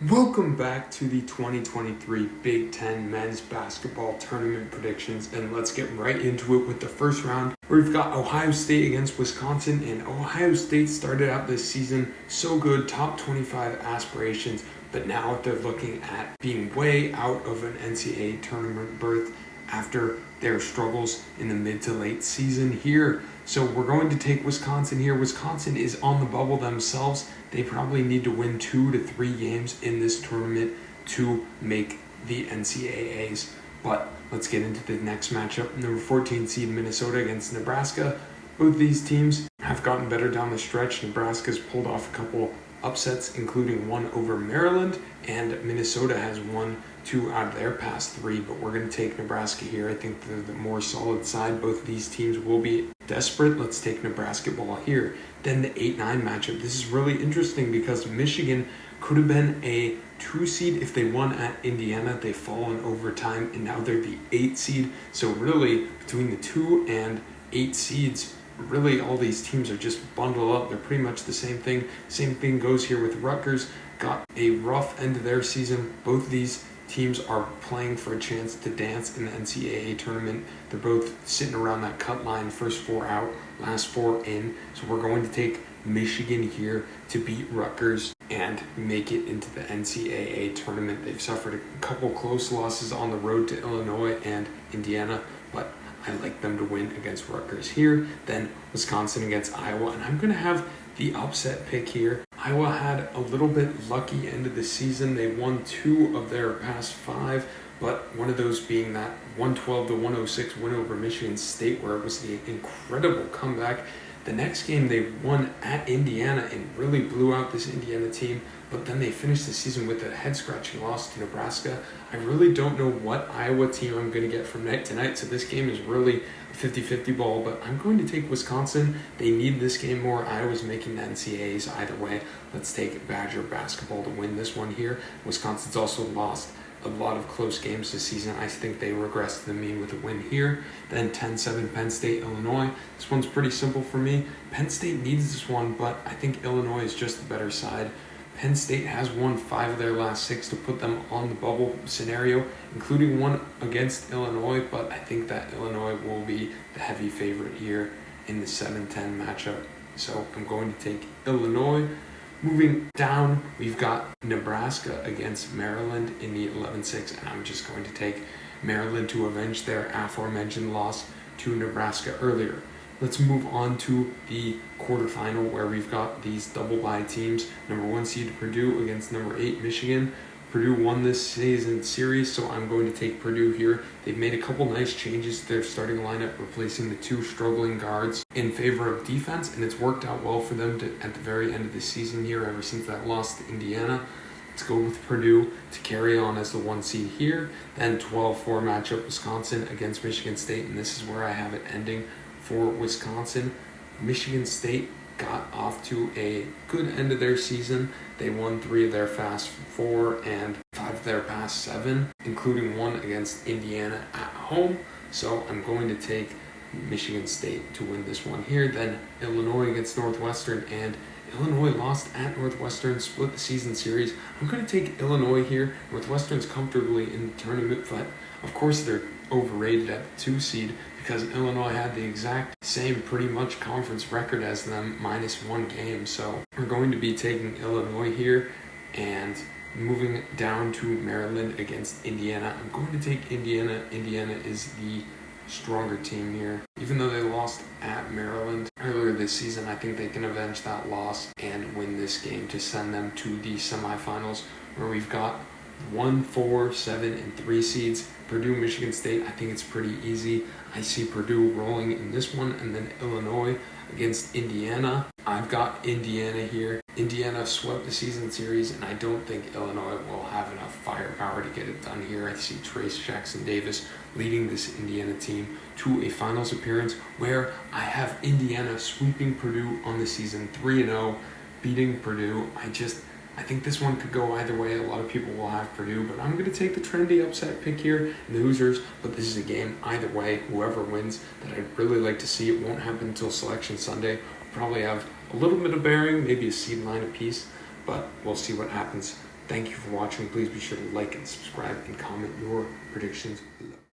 Welcome back to the 2023 Big Ten Men's Basketball Tournament predictions, and let's get right into it with the first round, where we've got Ohio State against Wisconsin. And Ohio State started out this season so good, top 25 aspirations, but now they're looking at being way out of an NCAA tournament berth after their struggles in the mid to late season here. So we're going to take Wisconsin here. Wisconsin is on the bubble themselves. They probably need to win 2 to 3 games in this tournament to make the NCAAs. But let's get into the next matchup. Number 14 seed Minnesota against Nebraska. Both these teams have gotten better down the stretch. Nebraska's pulled off a couple upsets, including one over Maryland, and Minnesota has won 2 out of their past 3, but we're going to take Nebraska here. I think they're the more solid side. Both of these teams will be desperate. Let's take Nebraska ball here. Then the 8-9 matchup. This is really interesting because Michigan could have been a 2 seed if they won at Indiana. They fall in overtime, and now they're the 8 seed. So really, between the 2 and 8 seeds, really all these teams are just bundled up. They're pretty much the same thing. Same thing goes here with Rutgers. Got a rough end of their season. Both of these teams are playing for a chance to dance in the NCAA tournament. They're both sitting around that cut line, first 4 out, last 4 in. So we're going to take Michigan here to beat Rutgers and make it into the NCAA tournament. They've suffered a couple close losses on the road to Illinois and Indiana, but I like them to win against Rutgers here. Then Wisconsin against Iowa, and I'm going to have the upset pick here. Iowa had a little bit lucky end of the season. They won 2 of their past 5, but one of those being that 112-106 win over Michigan State, where it was the incredible comeback. The next game they won at Indiana and really blew out this Indiana team, but then they finished the season with a head-scratching loss to Nebraska. I really don't know what Iowa team I'm going to get from night to night, so this game is really a 50-50 ball, but I'm going to take Wisconsin. They need this game more. Iowa's making the NCAAs either way. Let's take Badger basketball to win this one here. Wisconsin's also lost a lot of close games this season. I think they regressed to the mean with a win here. Then 10-7 Penn State, Illinois. This one's pretty simple for me. Penn State needs this one, but I think Illinois is just the better side. Penn State has won 5 of their last 6 to put them on the bubble scenario, including one against Illinois, but I think that Illinois will be the heavy favorite here in the 7-10 matchup. So I'm going to take Illinois. Moving down, we've got Nebraska against Maryland in the 11-6, and I'm just going to take Maryland to avenge their aforementioned loss to Nebraska earlier. Let's move on to the quarterfinal, where we've got these double-bye teams. Number 1 seed Purdue against number 8 Michigan. Purdue won this season series, so I'm going to take Purdue here. They've made a couple nice changes to their starting lineup, replacing the 2 struggling guards in favor of defense, and it's worked out well for them at the very end of the season here, ever since that loss to Indiana. Let's go with Purdue to carry on as the 1 seed here. Then 12-4 matchup, Wisconsin against Michigan State, and this is where I have it ending for Wisconsin. Michigan State got off to a good end of their season. They won 3 of their past 4 and 5 of their past 7, including 1 against Indiana at home. So I'm going to take Michigan State to win this one here. Then Illinois against Northwestern, and Illinois lost at Northwestern, split the season series. I'm going to take Illinois here. Northwestern's comfortably in the tournament, but of course they're overrated at the 2 seed because Illinois had the exact same pretty much conference record as them, minus 1 game. So we're going to be taking Illinois here, and moving down to Maryland against Indiana. I'm going to take Indiana. Indiana is the stronger team here. Even though they lost at Maryland earlier this season, I think they can avenge that loss and win this game to send them to the semifinals, where we've got 1, 4, 7, and 3 seeds. Purdue, Michigan State, I think it's pretty easy. I see Purdue rolling in this one, and then Illinois against Indiana. I've got Indiana here. Indiana swept the season series, and I don't think Illinois will have enough firepower to get it done here. I see Trace Jackson Davis leading this Indiana team to a finals appearance, where I have Indiana sweeping Purdue on the season, 3-0, beating Purdue. I think this one could go either way. A lot of people will have Purdue, but I'm going to take the trendy upset pick here, the Hoosiers. But this is a game either way, whoever wins, that I'd really like to see. It won't happen until Selection Sunday. We'll probably have a little bit of bearing, maybe a seed line apiece, but we'll see what happens Thank you for watching. Please be sure to like and subscribe and comment your predictions below.